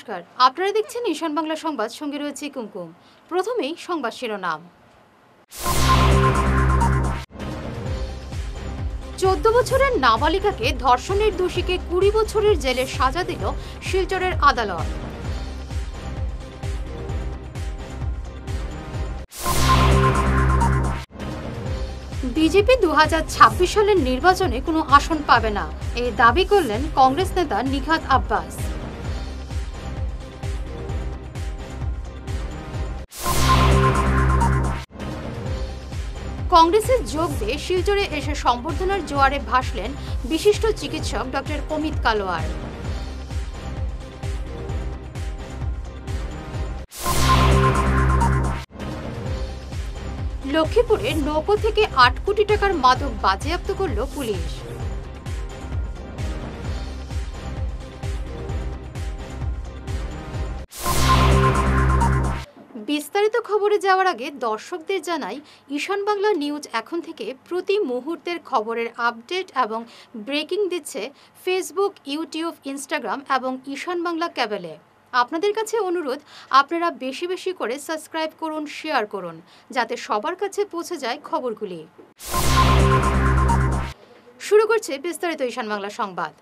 নমস্কার, আপনারা দেখছেন ঈশান বাংলা সংবাদ, সঙ্গে রয়েছে কুমকুম। প্রথমেই সংবাদ শিরোনাম। 14 বছরের নাবালিকাকে ধর্ষণের দোষীকে 20 বছরের জেলের সাজা দিল শিলচরের আদালত। বিজেপি 2026 সালের নির্বাচনে কোনো আসন পাবে না, এই দাবি করলেন কংগ্রেস নেতা নিঘাত আব্বাস। কংগ্রেসে যোগ দিয়ে শিলচরে এসে সম্বর্ধনার জোয়ারে ভাসলেন বিশিষ্ট চিকিৎসক ডক্টর অমিত কালোয়ার। লক্ষ্মীপুরে নৌকো থেকে 8 কোটি টাকার মাদক বাজেয়াপ্ত করল পুলিশ। বিস্তারিত খবরে যাওয়ার আগে দর্শকদের জানাই, ঈশান বাংলা নিউজ এখন থেকে প্রতি মুহূর্তের খবরের আপডেট এবং ব্রেকিং দিচ্ছে ফেসবুক, ইউটিউব, ইনস্টাগ্রাম এবং ঈশান বাংলা ক্যাবেলে। আপনাদের কাছে অনুরোধ, আপনারা বেশি বেশি করে সাবস্ক্রাইব করুন, শেয়ার করুন, যাতে সবার কাছে পৌঁছে যায় খবরগুলি। শুরু করছে বিস্তারিত ঈশান বাংলা সংবাদ।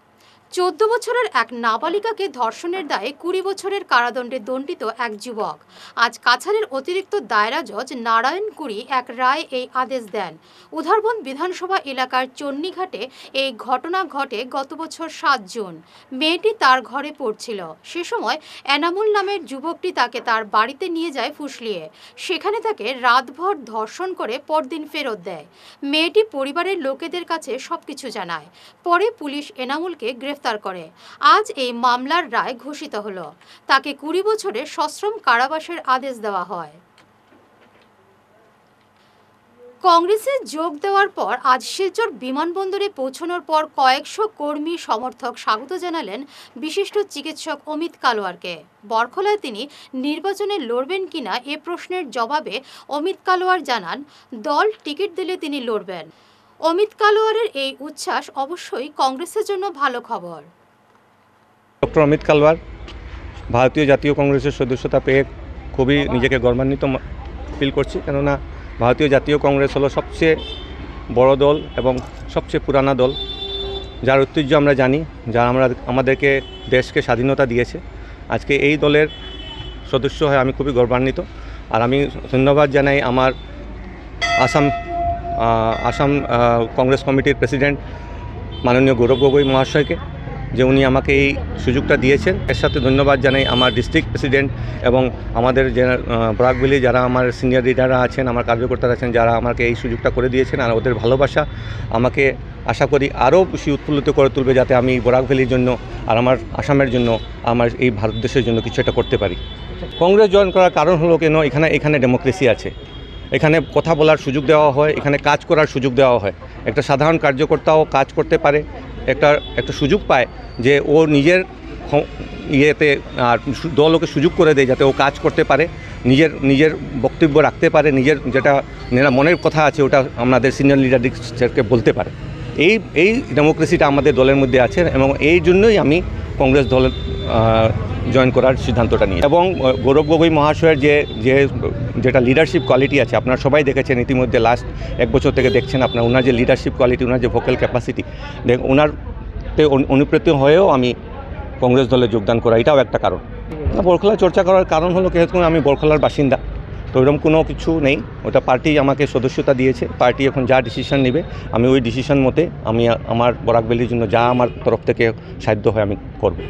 14 বছরের এক নাবালিকাকে ধর্ষণের দায়ে 20 বছরের কারাদণ্ডে দণ্ডিত এক যুবক। আজ কাছাড়ের অতিরিক্ত দায়রা জজ নারায়ণ কুড়ি এক রায় এই আদেশ দেন। উধারবন বিধানসভা এলাকার চন্নিঘাটে এই ঘটনা ঘটে গত বছর 7 জুন। মেয়েটি তার ঘরে পড়ছিল। সে সময় এনামুল নামের যুবকটি তাকে তার বাড়িতে নিয়ে যায় ফুসলিয়ে। সেখানে তাকে রাতভর ধর্ষণ করে পরদিন ফেরত দেয়। মেয়েটি পরিবারের লোকেদের কাছে সবকিছু জানায়। পরে পুলিশ এনামুলকে গ্রেফতার করে। আজ এই মামলার রায় ঘোষিত হলো। তাকে 20 বছরের সশ্রম কারাবাসের আদেশ দেওয়া হয়। কংগ্রেসে যোগ দেওয়ার পর আজ শিলচর বিমানবন্দরে পৌঁছানোর পর কয়েকশো কর্মী সমর্থক স্বাগত জানালেন বিশিষ্ট চিকিৎসক অমিত কালোয়ারকে। বরখলায় তিনি নির্বাচনে লড়বেন কিনা এ প্রশ্নের জবাবে অমিত কালোয়ার জানান, দল টিকিট দিলে তিনি লড়বেন। অমিত কালোয়ারের এই উচ্ছ্বাস অবশ্যই কংগ্রেসের জন্য ভালো খবর। ডক্টর অমিত কালোয়ার ভারতীয় জাতীয় কংগ্রেসের সদস্যতা পেয়ে খুবই নিজেকে গর্বান্বিত ফিল করছি, কেননা ভারতীয় জাতীয় কংগ্রেস হলো সবচেয়ে বড় দল এবং সবচেয়ে পুরানা দল, যার ঐতিহ্য আমরা জানি, যা আমাদেরকে দেশকে স্বাধীনতা দিয়েছে। আজকে এই দলের সদস্য হয়ে আমি খুবই গর্বান্বিত। আর আমি ধন্যবাদ জানাই আমার আসাম কংগ্রেস কমিটির প্রেসিডেন্ট মাননীয় গৌরব গগৈ মহাশয়কে, যে উনি আমাকে এই সুযোগটা দিয়েছেন। এর সাথে ধন্যবাদ জানাই আমার ডিস্ট্রিক্ট প্রেসিডেন্ট এবং আমাদের যে বরাকভ্যালি যারা আমার সিনিয়র লিডাররা আছেন, আমার কার্যকর্তারা আছেন, যারা আমাকে এই সুযোগটা করে দিয়েছেন। আর ওদের ভালোবাসা আমাকে আশা করি আরও বেশি উৎফুল্লিত করে তুলবে, যাতে আমি বরাকভ্যালির জন্য আর আমার আসামের জন্য, আমার এই ভারত দেশের জন্য কিছু একটা করতে পারি। কংগ্রেস জয়েন করার কারণ হলো কেন, এখানে ডেমোক্রেসি আছে, এখানে কথা বলার সুযোগ দেওয়া হয়, এখানে কাজ করার সুযোগ দেওয়া হয়। একটা সাধারণ কার্যকর্তাও কাজ করতে পারে, একটা সুযোগ পায় যে ও নিজের ইয়েতে, আর দল ওকে সুযোগ করে দেয় যাতে ও কাজ করতে পারে, নিজের বক্তব্য রাখতে পারে, নিজের যেটা মনের কথা আছে ওটা আমাদের সিনিয়র লিডারদেরকে বলতে পারে। এই ডেমোক্রেসিটা আমাদের দলের মধ্যে আছে এবং এই জন্যই আমি কংগ্রেস দলের জয়েন করার সিদ্ধান্তটা নিই। এবং গৌরব গগৈ মহাশয়ের যেটা লিডারশিপ কোয়ালিটি আছে, আপনারা সবাই দেখেছেন ইতিমধ্যে, লাস্ট 1 বছর থেকে দেখছেন আপনার ওনার যে লিডারশিপ কোয়ালিটি, ওনার যে ভোকাল ক্যাপাসিটি, ওনারতে অনুপ্রেরিত হয়েও আমি কংগ্রেস দলে যোগদান করা, এটাও একটা কারণ। বরখলা চর্চা করার কারণ হলো যেহেতু আমি বরখলার বাসিন্দা, তো এরকম কোনো কিছু নেই। ওটা পার্টি আমাকে সদস্যতা দিয়েছে, পার্টি এখন যা ডিসিশন নেবে আমি ওই ডিসিশন মতে আমি আমার বরাকভ্যালির জন্য যা আমার তরফ থেকে সাধ্য হয় আমি করব।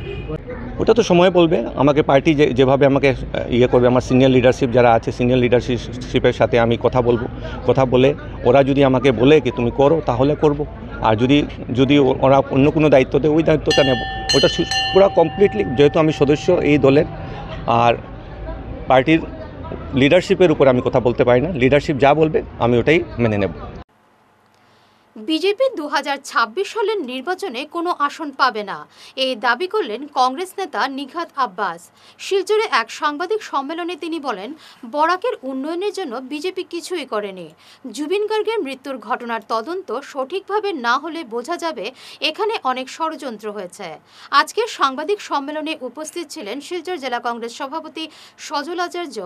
ওটা তো সময় বলবে, আমাকে পার্টি যেভাবে আমাকে করবে, আমার সিনিয়র লিডারশিপ যারা আছে, সিনিয়র লিডারশিপের সাথে আমি কথা বলে ওরা যদি আমাকে বলে কি তুমি করো, তাহলে করব। আর যদি ওরা অন্য কোনো দায়িত্ব দেয়, ওই দায়িত্বটা নেব। ওটা পুরো কমপ্লিটলি, যেহেতু আমি সদস্য এই দলের, আর পার্টির লিডারশিপের উপর আমি কথা বলতে পারি না। লিডারশিপ যা বলবে আমি ওটাই মেনে নেব। বিজেপি 2026 সালের নির্বাচনে কোনো আসন পাবে না, এই দাবি করলেন কংগ্রেস নেতা নিঘাত আব্বাস। শিলচরে এক সাংবাদিক সম্মেলনে তিনি বলেন, বরাকের উন্নয়নের জন্য বিজেপি কিছুই করেনি। জুবিন গার্গের মৃত্যুর ঘটনার তদন্ত সঠিকভাবে না হলে বোঝা যাবে এখানে অনেক ষড়যন্ত্র হয়েছে। আজকের সাংবাদিক সম্মেলনে উপস্থিত ছিলেন শিলচর জেলা কংগ্রেস সভাপতি সজল আচার্য,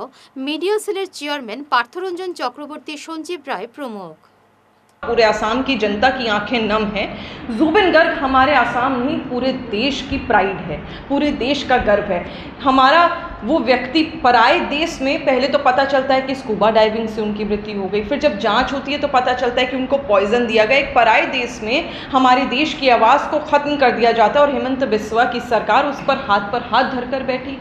মিডিয়া সেলের চেয়ারম্যান পার্থরঞ্জন চক্রবর্তী, সঞ্জীব রায় প্রমুখ। पूरे आसाम की जनता की आंखें नम हैं। जुबिन गर्ग हमारे आसाम नहीं, पूरे देश की प्राइड है, पूरे देश का गर्व है। हमारा वो व्यक्ति पराए देश में पहले तो पता चलता है कि स्कूबा डाइविंग से उनकी मृत्यु हो गई, फिर जब जांच होती है तो पता चलता है कि उनको पॉइजन दिया गया। एक पराए देश में हमारे देश की आवाज़ को ख़त्म कर दिया जाता है और हेमंत बिस्वा की सरकार उस पर हाथ धरकर बैठी।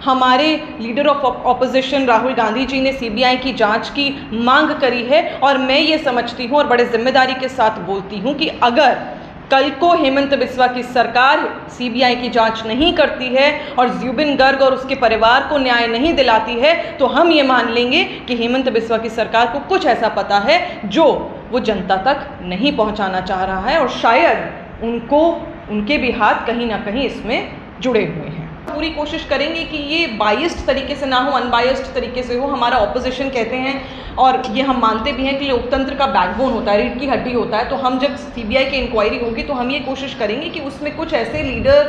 हमारे leader of opposition Rahul Gandhi ji ने सीबीआई की जांच की मांग करी है और मैं ये समझती हूँ और बड़े जिम्मेदारी के साथ बोलती हूँ कि अगर कल को हेमंत बिस्वा की सरकार सीबीआई की जांच नहीं करती है और जुबिन गर्ग और उसके परिवार को न्याय नहीं दिलाती है तो हम ये मान लेंगे कि हेमंत बिस्वा की सरकार को कुछ ऐसा पता है जो वो जनता तक नहीं पहुंचाना चाह रहा है और शायद उनके भी हाथ कहीं ना कहीं इसमें जुड़े हुए हैं। पूरी कोशिश करेंगे कि ये बाइस्ड तरीके से ना हो, अनबाइस्ड तरीके से हो। हमारा ऑपोजिशन कहते हैं और ये हम मानते भी हैं कि लोकतंत्र का बैकबोन होता है, रीढ़ की हड्डी होता है। तो हम जब सीबीआई की इंक्वायरी होगी तो हम ये कोशिश करेंगे कि उसमें कुछ ऐसे लीडर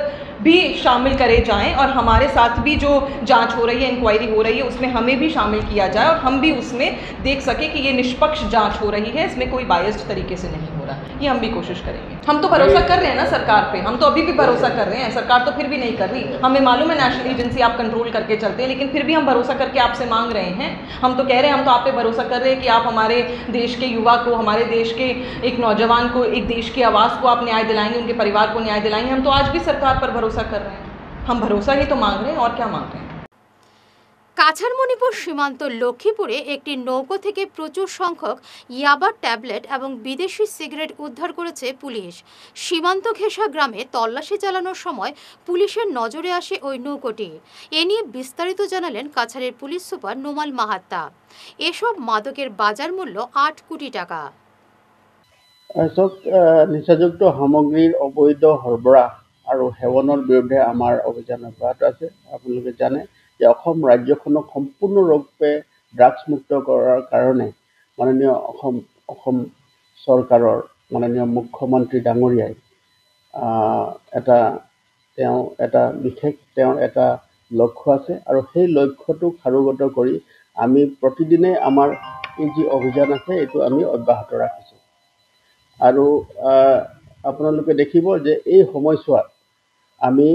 भी शामिल करे जाएं और हमारे साथ भी जो जांच हो रही है, इंक्वायरी हो रही है, उसमें हमें भी शामिल किया जाए और हम भी उसमें देख सके कि ये निष्पक्ष जांच हो रही है, इसमें कोई बायस्ड तरीके से नहीं हो रहा है। ये हम भी कोशिश करेंगे। हम तो भरोसा कर रहे हैं ना सरकार पे, हम तो अभी भी भरोसा कर रहे हैं। सरकार तो फिर भी नहीं कर रही। हमें मालूम है नेशनल एजेंसी आप कंट्रोल करके चलते हैं, लेकिन फिर भी हम भरोसा करके आपसे मांग रहे हैं। हम तो कह रहे हैं, हम तो आप पे भरोसा कर रहे हैं कि आप हमारे देश के युवा को, हमारे देश के एक नौजवान को, एक देश की आवाज़ को आप न्याय दिलाएंगे, उनके परिवार को न्याय दिलाएंगे। हम तो आज भी सरकार पर भरोसा कर रहे हैं। हम भरोसा ही तो मांग रहे हैं और क्या मांग रहे हैं। কাছাড় মণিপুর সীমান্ত লক্ষ্মীপুরে একটি নৌকো থেকে প্রচুর সংখ্যক ইয়াবা ট্যাবলেট এবং বিদেশি সিগারেট উদ্ধার করেছে পুলিশ। সীমান্ত ঘেঁষা গ্রামে তল্লাশি চালানোর সময় পুলিশের নজরে আসে ওই নৌকোটি। এ নিয়ে বিস্তারিত জানালেন কাছাড়ের পুলিশ সুপার নোমাল মাহাত্তা। এসব মাদকের বাজার মূল্য 8 কোটি টাকা। এসব নিচাযুক্ত সামগ্ৰীৰ অবৈধ সৰবৰাহ আৰু সেৱনৰ বিৰুদ্ধে আমাৰ অভিযান অব্যাহত আছে। আপোনালোকে জানে যে অসম ৰাজ্যখনক সম্পূৰ্ণৰূপে ড্ৰাগছ মুক্ত কৰাৰ কাৰণে মাননীয় অসম চৰকাৰৰ মাননীয় মুখ্যমন্ত্ৰী ডাঙৰীয়াই তেওঁৰ এটা লক্ষ্য আছে আৰু সেই লক্ষ্যটো সাৰোগত কৰি আমি প্ৰতিদিনে আমাৰ এই যি অভিযান আছে এইটো আমি অব্যাহত ৰাখিছোঁ। আৰু আপোনালোকে দেখিব যে এই সময়ছোৱাত আমি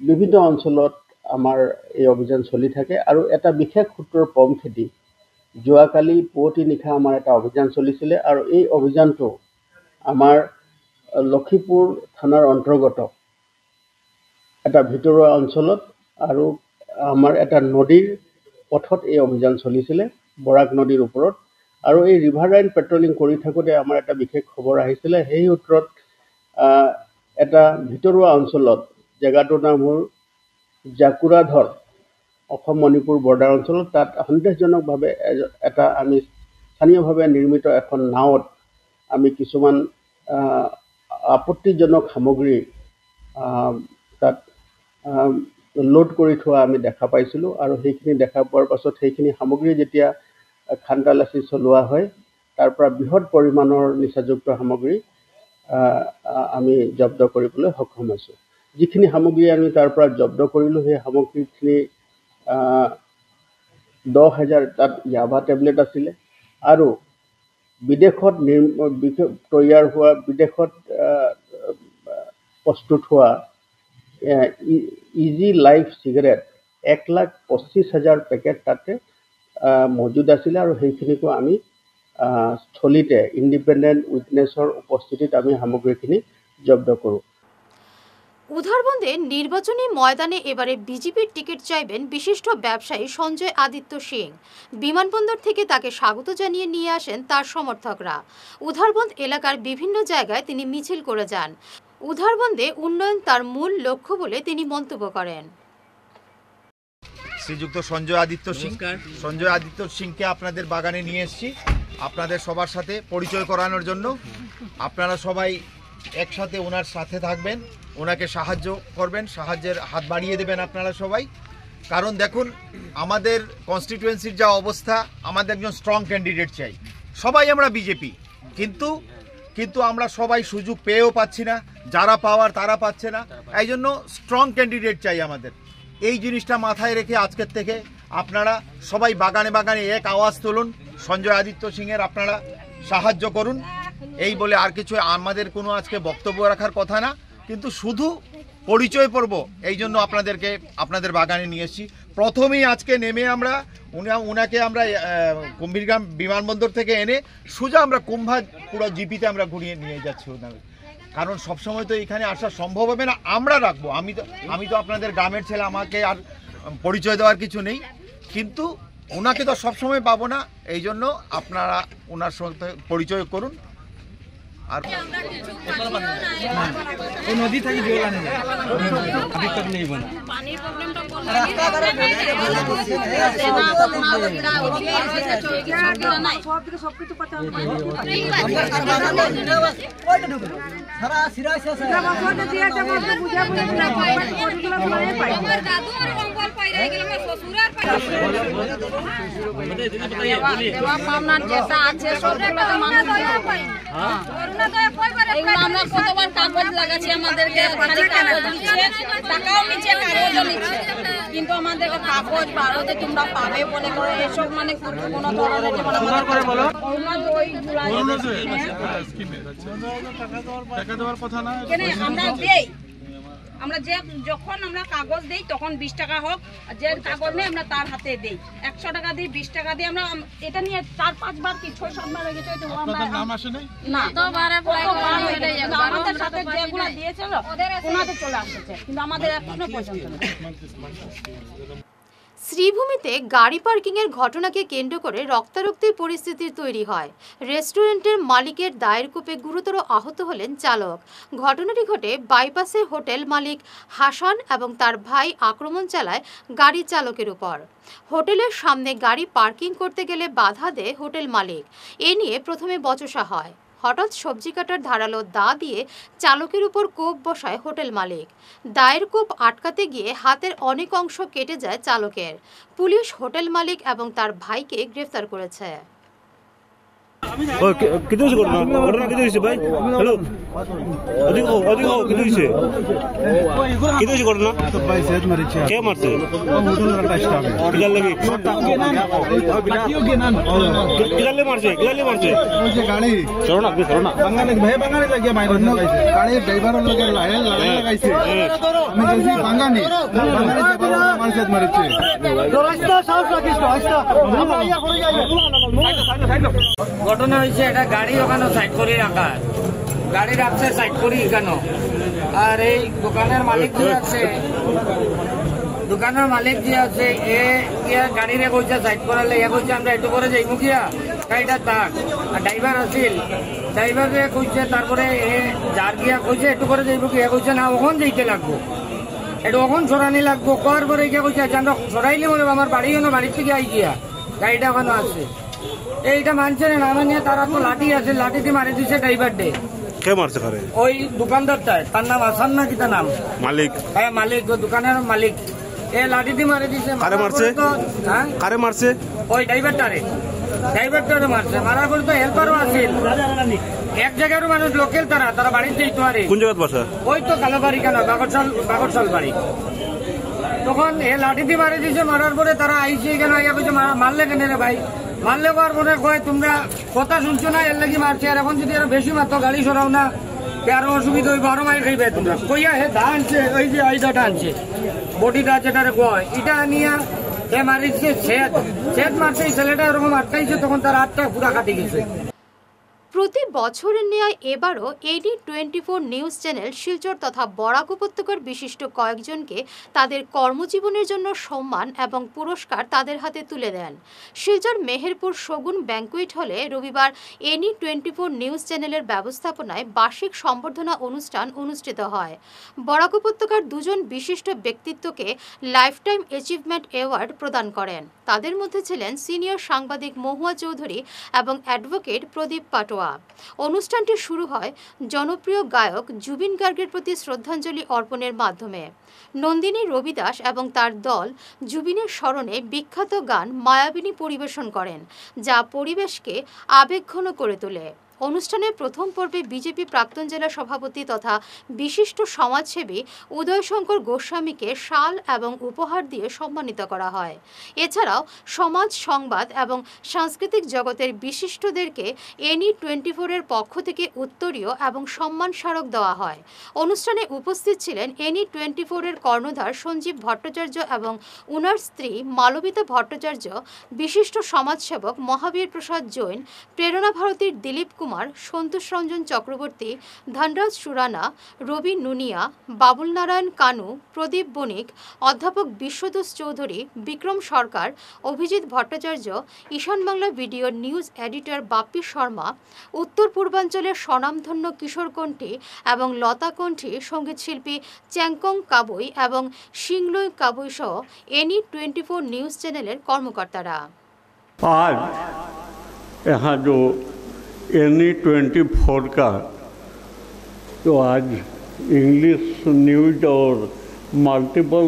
বিভিন্ন অঞ্চলত আমাৰ এই অভিযান চলি থাকে আৰু এটা বিশেষ সূত্ৰৰ পম খেদি যোৱাকালি পুৱতি নিশা আমাৰ এটা অভিযান চলিছিলে আৰু এই অভিযানটো আমাৰ লক্ষীপুৰ থানাৰ অন্তৰ্গত এটা ভিতৰুৱা অঞ্চলত আৰু আমাৰ এটা নদীৰ পথত এই অভিযান চলিছিলে, বৰাক নদীৰ ওপৰত। আৰু এই ৰিভাৰ লাইন পেট্ৰলিং কৰি থাকোঁতে আমাৰ এটা বিশেষ খবৰ আহিছিলে। সেই সূত্ৰত এটা ভিতৰুৱা অঞ্চলত, জেগাটোৰ নাম হ'ল জাকুৰাধৰ, অসম মণিপুৰ বৰ্ডাৰ অঞ্চলত, তাত সন্দেহজনকভাৱে এটা আমি স্থানীয়ভাৱে নিৰ্মিত এখন নাৱত আমি কিছুমান আপত্তিজনক সামগ্ৰী তাত লোড কৰি থোৱা আমি দেখা পাইছিলোঁ। আৰু সেইখিনি দেখা পোৱাৰ পাছত সেইখিনি সামগ্ৰী যেতিয়া খানতালাচি চলোৱা হয়, তাৰ পৰা বৃহৎ পৰিমাণৰ নিচাযুক্ত সামগ্ৰী আমি জব্দ কৰিবলৈ সক্ষম হৈছোঁ। যিখিনি সামগ্ৰী আমি তাৰ পৰা জব্দ কৰিলোঁ, সেই সামগ্ৰীখিনি 10,000 তাত ইয়াবা টেবলেট আছিলে আৰু বিদেশত তৈয়াৰ হোৱা, বিদেশত প্ৰস্তুত হোৱা ইজি লাইফ চিগাৰেট 1,25,000 পেকেট তাতে মজুদ আছিলে। আৰু সেইখিনিকো আমি স্থলীতে ইণ্ডিপেণ্ডেণ্ট উইটনেছৰ উপস্থিতিত আমি সামগ্ৰীখিনি জব্দ কৰোঁ। উধারবন্দে নির্বাচনী ময়দানে এবারে বিজেপির টিকিট চাইবেন বিশিষ্ট ব্যবসায়ী সঞ্জয় আদিত্য সিং। বিমানবন্দর থেকে তাকে স্বাগত জানিয়ে নিয়ে আসেন তার সমর্থকরা। উধারবন্দ এলাকার বিভিন্ন জায়গায় তিনি মিছিল করে যান। উধারবন্দে উন্নয়ন তার মূল লক্ষ্য বলে তিনি মন্তব্য করেন। শ্রীযুক্ত সঞ্জয় আদিত্য সিংকে আপনাদের বাগানে নিয়ে এসেছি আপনাদের সবার সাথে পরিচয় করানোর জন্য। আপনারা সবাই একসাথে ওনার সাথে থাকবেন, ওনাকে সাহায্য করবেন, সাহায্যের হাত বাড়িয়ে দেবেন আপনারা সবাই। কারণ দেখুন আমাদের কনস্টিটিউয়েন্সির যা অবস্থা, আমাদের একজন স্ট্রং ক্যান্ডিডেট চাই। সবাই আমরা বিজেপি, কিন্তু আমরা সবাই সুযোগ পেয়েও পাচ্ছি না, যারা পাওয়ার তারা পাচ্ছে না। এই জন্য স্ট্রং ক্যান্ডিডেট চাই আমাদের। এই জিনিসটা মাথায় রেখে আজকের থেকে আপনারা সবাই বাগানে বাগানে এক আওয়াজ তুলুন, সঞ্জয় আদিত্য সিংয়ের আপনারা সাহায্য করুন। এই বলে আর কিছু আমাদের কোনো আজকে বক্তব্য রাখার কথা না, কিন্তু শুধু পরিচয় পর্ব এই জন্য আপনাদেরকে আপনাদের বাগানে নিয়ে এসেছি। প্রথমেই আজকে নেমে আমরা উনাকে আমরা গম্ভীরগ্রাম বিমানবন্দর থেকে এনে সোজা আমরা কুম্ভা পুরো জিপিতে আমরা ঘুরিয়ে নিয়ে যাচ্ছি ওনাকে। কারণ সবসময় তো এখানে আসা সম্ভব হবে না, আমরা রাখবো। আমি তো আপনাদের গ্রামের ছেলে, আমাকে আর পরিচয় দেওয়ার কিছু নেই, কিন্তু ওনাকে তো সবসময় পাবো না। এই জন্য আপনারা ওনার সঙ্গে পরিচয় করুন। আর নদী থেকে জল আনে দিক্কত নেই বলে পানির প্রবলেমটা সারা সিরাজ আমরা কতবার কাগজ লাগাচ্ছি, আমাদেরকে কাগজ নিচ্ছে, টাকাও নিচ্ছে, কাগজও নিচ্ছে, কিন্তু আমাদেরকে কাগজ ভারতে তোমরা পাবে বলে করে এসব মানে কোনো ধরনের আমরা দেই। আমরা যে যখন আমরা কাগজ দেই তখন 20 টাকা হোক, যে কাগজ নেই আমরা তার হাতে দেই, 100 টাকা দিই, 20 টাকা দিই। আমরা এটা নিয়ে 4-5 বার কি 6-7 বার হয়ে গেছে। নাম আসে না তো আমাদের সাথে যেগুলো দিয়েছিল ওনাদের চলে আসছে, কিন্তু আমাদের এখনো পর্যন্ত না। শ্রীভূমিতে গাড়ি পার্কিংয়ের ঘটনাকে কেন্দ্র করে রক্তারক্তির পরিস্থিতির তৈরি হয়। রেস্টুরেন্টের মালিকের দায়ের কূপে গুরুতর আহত হলেন চালক। ঘটনাটি ঘটে বাইপাসে হোটেল মালিক হাসান এবং তার ভাই আক্রমণ চালায় গাড়ি চালকের উপর। হোটেলের সামনে গাড়ি পার্কিং করতে গেলে বাধা দেয় হোটেল মালিক। এ নিয়ে প্রথমে বচসা হয়। হঠাৎ সবজি কাটার ধারালো দা দিয়ে চালকের উপর কোপ বসায় হোটেল মালিক। দায়ের কোপ আটকাতে গিয়ে হাতের অনেক অংশ কেটে যায় চালকের। পুলিশ হোটেল মালিক এবং তার ভাইকে গ্রেফতার করেছে। ঘটনা হয়েছে এটা গাড়ি ওখানে সাইড করে রাখা, গাড়ি রাখছে সাইড করি কেন। আর এই দোকানের মালিক যে আছে, এ গাড়িরে কইছে সাইড করালে, এ কইছে আমরা একটু করে যাই মুখিয়া গাড়িটা তাক। আর ড্রাইভার আছিল, ড্রাইভারে কইছে, তারপরে এ যার গিয়া কইছে একটু করে যাইব কি, এ কইছে না ওখান যাইতে লাগবো, এটা ওখান সরানি লাগবো। কর পরে গিয়া কইছে আচ্ছা আমরা সরাইলে বলে আমার বাড়ি বাড়ির থেকে আই গিয়া গাড়িটা ওখানে আছে। এইটা মানছে না মানিয়ে তারা তো লাঠি আছে, লাঠি দিয়ে মারি দিচ্ছে ড্রাইভার ডে। কে মারছে? ওই দোকানদারটায়, তার নাম আসান না কি তার নাম মালিক? হ্যাঁ মালিক, দোকানের মালিক। এ লাঠি দিয়ে মারি দিচ্ছে। কারে মারছে? কারে মারছে? ওই ড্রাইভারটারে মারছে। মারার পরে তো হেল্পারও আছিল, এক জায়গার মানুষ লোকেল, তারা বাড়িতে যেত। আরে কোন জায়গায় বসা? ওই তো কালো বাড়ি, কেন বাগরশাল বাড়ি। তখন এ লাঠি দিয়ে মারি দিচ্ছে। মারার পরে তারা আইসে কেন মারলে কেন রে ভাই, মারলে পর মনে কয় তোমরা কথা শুনছো না, এর লাগি মারছে। আর এখন যদি আরো বেশি মারতো, গাড়ি সরাও না, আরো অসুবিধা হইব, আরো মাইর খাইবে তোমরা। কইয়া হে দা আনছে, ওই যে আইদাটা আনছে, বডিটা যেটারে কয়, এটা নিয়ে এ মারিছে। ছেদ মারছে, এই ছেলেটা এরকম আটকাইছে, তখন তার হাতটা পুরা কাটি গেছে। প্রতি বছরের ন্যায় এবারও AD24 নিউজ চ্যানেল শিলচর তথা বরাক উপত্যকার বিশিষ্ট কয়েকজনকে তাদের কর্মজীবনের জন্য সম্মান এবং পুরস্কার তাদের হাতে তুলে দেন। শিলচর মেহেরপুর শগুন ব্যাংকুয়েট হলে রবিবার AD24 নিউজ চ্যানেলের ব্যবস্থাপনায় বার্ষিক সম্বর্ধনা অনুষ্ঠান অনুষ্ঠিত হয়। বরাক উপত্যকার দুজন বিশিষ্ট ব্যক্তিত্বকে লাইফটাইম অ্যাচিভমেন্ট অ্যাওয়ার্ড প্রদান করেন। তাদের মধ্যে ছিলেন সিনিয়র সাংবাদিক মহুয়া চৌধুরী এবং অ্যাডভোকেট প্রদীপ পাটোয়ারি। ছোঁয়া। অনুষ্ঠানটি শুরু হয় জনপ্রিয় গায়ক জুবিন গার্গের প্রতি শ্রদ্ধাঞ্জলি অর্পণের মাধ্যমে। নন্দিনী রবিদাস এবং তার দল জুবিনের স্মরণে বিখ্যাত গান মায়াবিনী পরিবেশন করেন, যা পরিবেশকে আবেগঘন করে তোলে। অনুষ্ঠানের প্রথম পর্বে বিজেপি প্রাক্তন জেলা সভাপতি তথা বিশিষ্ট সমাজসেবী উদয়শঙ্কর গোস্বামীকে শাল এবং উপহার দিয়ে সম্মানিত করা হয়। এছাড়াও সমাজ, সংবাদ এবং সাংস্কৃতিক জগতের বিশিষ্টদেরকে NE24-এর পক্ষ থেকে উত্তরীয় এবং সম্মান স্মারক দেওয়া হয়। অনুষ্ঠানে উপস্থিত ছিলেন NE24-এর কর্ণধার সঞ্জীব ভট্টাচার্য এবং উনার স্ত্রী মালবিতা ভট্টাচার্য, বিশিষ্ট সমাজসেবক মহাবীর প্রসাদ জৈন, প্রেরণা ভারতীর দিলীপ কুমার, সন্তোষ রঞ্জন চক্রবর্তী, ধনরাজ সুরানা, রবি নুনিয়া, বাবুল নারায়ণ কানু, প্রদীপ বণিক, অধ্যাপক Biswatosh Chowdhury, Bikram Sarkar, Abhijit Bhattacharya, Ishan Bangla video news editor Bappi Sharma, উত্তর পূর্বাঞ্চলের স্বনামধন্য কিশোর কণ্ঠী এবং লতা কণ্ঠী, সঙ্গীত শিল্পী চ্যাংকং কাবুই এবং সিংলুই কাবুই সহ NE24 নিউজ চ্যানেলের কর্মকর্তারা। आज यहाँ जो NE24 का तो आज इंग्लिश न्यूज और मल्टीपल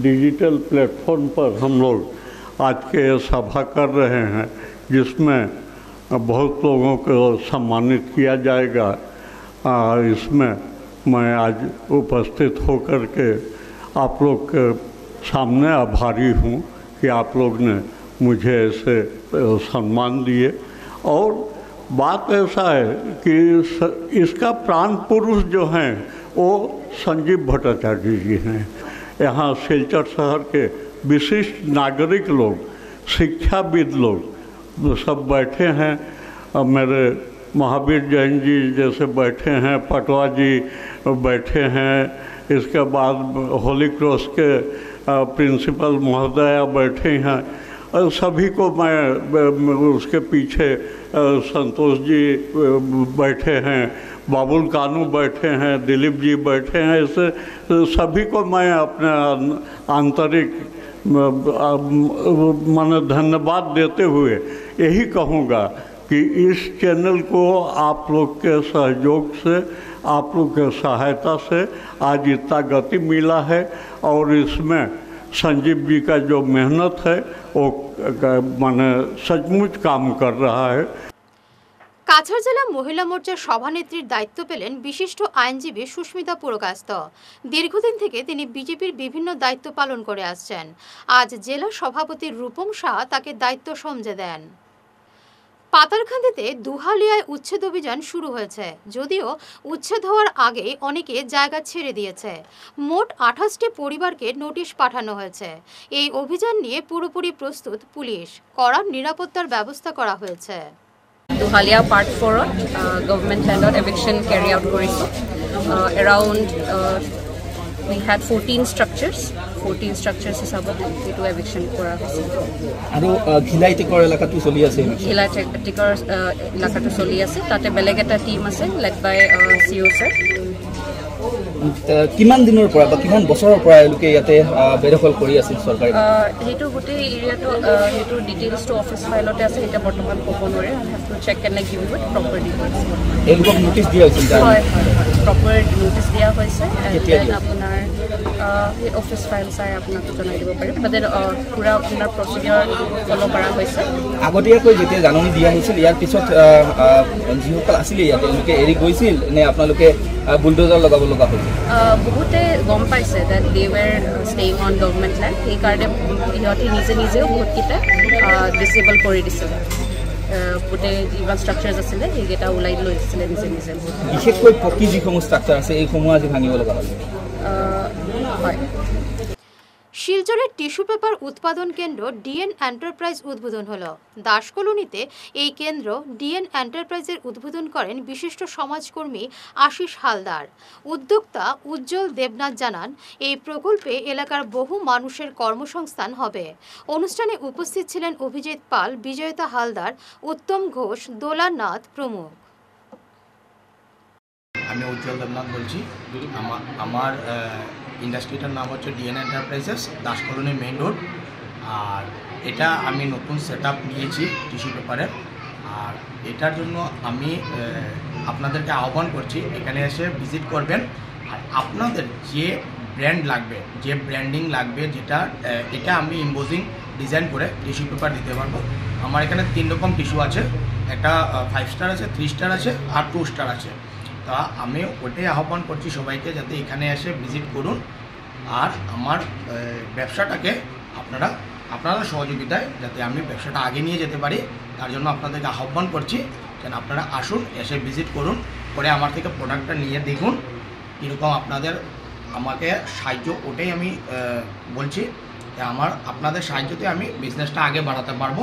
डिजिटल प्लेटफॉर्म पर हम लोग आज के सभा कर रहे हैं, जिसमें बहुत लोगों को सम्मानित किया जाएगा। इसमें मैं आज उपस्थित होकर के आप लोग के सामने आभारी हूँ कि आप लोग ने मुझे ऐसे सम्मान दिए। और बात ऐसा है कि इसका प्राण पुरुष जो हैं वो संजीव भट्टाचार्य जी हैं। यहाँ सिलचर शहर के विशिष्ट नागरिक लोग, शिक्षाविद लोग सब बैठे हैं। मेरे महावीर जैन जी जैसे बैठे हैं, पटवा जी बैठे हैं, इसके बाद होली क्रॉस के प्रिंसिपल महोदय बैठे हैं। सभी को मैं उसके पीछे संतोष जी बैठे हैं, बाबुल कानू बैठे हैं, दिलीप जी बैठे हैं। ऐसे सभी को मैं अपने आंतरिक मन धन्यवाद देते हुए यही कहूँगा कि इस चैनल को आप लोग के सहयोग से, आप लोग के सहायता से आज इतना गति मिला है। और इसमें संजीव जी का जो मेहनत है वो माने सचमुच काम कर रहा है। কাছাড় জেলা মহিলা মোর্চার সভানেত্রীর দায়িত্ব পেলেন বিশিষ্ট আইনজীবী সুস্মিতা পুরকাস্ত। দীর্ঘদিন থেকে তিনি বিজেপির বিভিন্ন দায়িত্ব পালন করে আসছেন। আজ জেলা সভাপতি রূপম শাহ তাকে দায়িত্ব সমঝে দেন। পাতারকান্দিতে দুহালিয়ায় উচ্ছেদ অভিযান শুরু হয়েছে, যদিও উচ্ছেদ হওয়ার আগে অনেকে জায়গা ছেড়ে দিয়েছে। মোট 28টি পরিবারকে নোটিশ পাঠানো হয়েছে। এই অভিযান নিয়ে পুরোপুরি প্রস্তুত পুলিশ, কড়া নিরাপত্তার ব্যবস্থা করা হয়েছে। দুহালিয়া পার্ট 4 গভর্নমেন্ট ল্যান্ডত এভিকশন ক্যারি আউট কৰিছো। এৰাউণ্ড we had 14 structures হিচাপত এইটো এভিকশন কৰা হৈছে। আৰু ঘিলাইটিকৰ এলেকাটো চলি আছে, ঘিলাইটিকৰ এলেকাটো চলি আছে। তাতে বেলেগ এটা টিম আছে লেড বাই CO স্যাৰ। কিমান দিনৰ পৰা বা কিমান বছৰৰ পৰা এলোকে ইয়াতে বেদখল কৰি আছিল চৰকাৰে? সেইটো গোটেই এৰিয়াটো সেইটো ডিটেইলছটো অফিচ ফাইলতে আছে, এটা বৰ্তমান ক'ব নোৱাৰে। I have to check and give you proper details. এলোকক নোটিছ দিয়া হৈছিল? হয়, প্ৰপাৰ নোটিছ দিয়া হৈছে। আপোনাৰ অফিচ ফাইল চাই আপোনাক জনাই দিব পাৰিম। বাট পুৰা আপোনাৰ প্ৰচিডিউৰ ফ'ল' কৰা হৈছে। আগতীয়াকৈ যেতিয়া জাননী দিয়া হৈছিল, ইয়াৰ পিছত যিসকল আছিলে ইয়াতে তেওঁলোকে এৰি গৈছিল নে আপোনালোকে বুলডোজাৰ লগাব লগা হৈছিল? বহুতে গম পাইছে that they were staying on government land. সেইকাৰণে সিহঁতে নিজেও বহুতকেইটা ডিচেবল কৰি দিছিলে। গোটেই যিমান ষ্ট্ৰাকচাৰ্ছ আছিলে সেইকেইটা ওলাই লৈ দিছিলে নিজে। বিশেষকৈ পকী যিসমূহ ষ্ট্ৰাকচাৰ আছে এইসমূহ আজি ভাঙিব লগা হ'ল। হয়। শিলচরের টিস্যু পেপার উৎপাদন কেন্দ্র ডিএন এন্টারপ্রাইজ উদ্বোধন হলো। দাসকলোনিতে এই কেন্দ্র ডিএন এন্টারপ্রাইজের উদ্বোধন করেন বিশিষ্ট সমাজকর্মী আশিস হালদার। উদ্যোক্তা উজ্জ্বল দেবনাথ জানান, এই প্রকল্পে এলাকার বহু মানুষের কর্মসংস্থান হবে। অনুষ্ঠানে উপস্থিত ছিলেন অভিজিৎ পাল, বিজয়তা হালদার, উত্তম ঘোষ, দোলা নাথ প্রমুখ। আমি উজ্জ্বল দেবনাথ বলছি। আমার ইন্ডাস্ট্রিটার নাম হচ্ছে DNA enterprises, Das colony main road. আর এটা আমি নতুন সেট আপ নিয়েছি টিস্যু পেপারের। আর এটার জন্য আমি আপনাদেরকে আহ্বান করছি এখানে এসে ভিজিট করবেন। আর আপনাদের যে ব্র্যান্ড লাগবে, যে ব্র্যান্ডিং লাগবে, যেটা এটা আমি ইম্পোজিং ডিজাইন করে টিস্যু পেপার দিতে পারবো। আমার এখানে 3 রকম টিস্যু আছে, একটা 5 স্টার আছে, 3 স্টার আছে আর 2 স্টার আছে। তা আমি ওটাই আহ্বান করছি সবাইকে যাতে এখানে এসে ভিজিট করুন আর আমার ব্যবসাটাকে আপনারা সহযোগিতায় যাতে আমি ব্যবসাটা আগে নিয়ে যেতে পারি তার জন্য আপনাদেরকে আহ্বান করছি যেন আপনারা আসুন, এসে ভিজিট করুন, পরে আমার থেকে প্রোডাক্টটা নিয়ে দেখুন কীরকম আপনাদের আমাকে সাহায্য, ওটাই আমি বলছি যে আপনাদের সাহায্যতে আমি বিজনেসটা আগে বাড়াতে পারবো।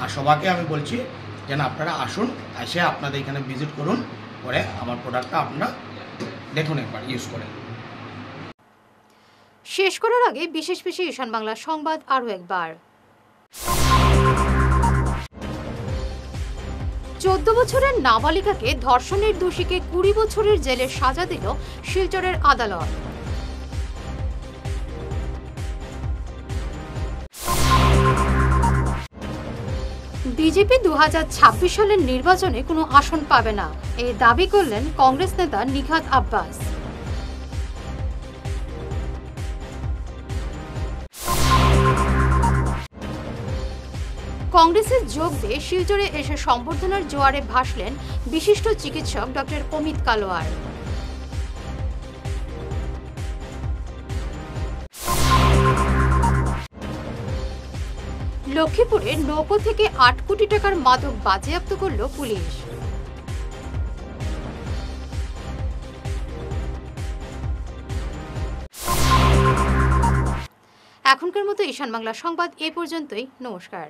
আর সবাইকে আমি বলছি যেন আপনারা আসুন, এসে আপনাদের এখানে ভিজিট করুন, পরে আমার প্রোডাক্টটা আপনারা দেখুন একবার ইউজ করে। শেষ করার আগে বিশেষ ঈশান বাংলা সংবাদ আরও একবার। 14 বছরের নাবালিকাকে ধর্ষণের দোষীকে 20 বছরের জেলের সাজা দিল শিলচরের আদালত। বিজেপি 2026 সালের নির্বাচনে কোনো আসন পাবে না, এই দাবি করলেন কংগ্রেস নেতা নিঘাত আব্বাস। কংগ্রেসে যোগ দিয়ে শিলচরে এসে সম্বর্ধনার জোয়ারে ভাসলেন বিশিষ্ট চিকিৎসক ডক্টর অমিত কালোয়ার। লক্ষ্মীপুরে নৌকো থেকে 8 কোটি টাকার মাদক বাজেয়াপ্ত করল পুলিশ। এখনকার মতো ঈশান বাংলা সংবাদ এ পর্যন্তই। নমস্কার।